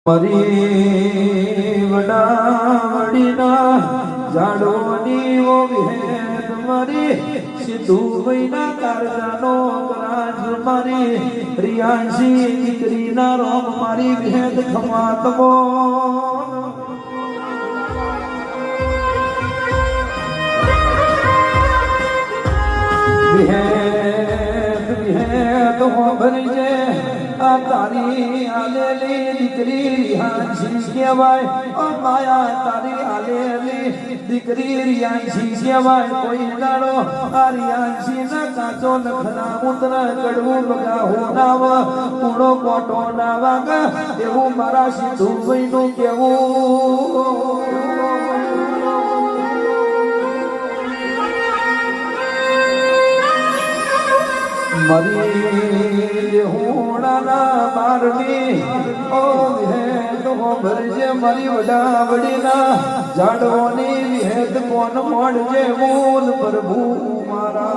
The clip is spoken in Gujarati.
મરી વડાવડીના જાડોની ઓ વિહેદ મારી સિદ્ધુ મહિના કારજાનો કરાજ મારી રિયાસી દીકરીના રોમ મારી વિહેદ ખમાતમો વિહેદ વિહેદ હો ભરજે આ તારી આલેલી દીકરી રિયાસી કહેવાય ઓ માયા તારી આલેલી દીકરી રિયાસી કહેવાય કોઈ દાડો આ રિયાસી ના કાચો નખના મુદ્રા કડવું બગાહો નાવ કૂણો કોટો ના વાગ એવું મારા સિદ્ધુ ભાઈનું કેવું મરી હોણાના મારની ઓ વિહેદ હો ભરજે મારી વડાવડીના જાડવાની વિહેદ કોણ મળજે બોલ પ્રભુ મારા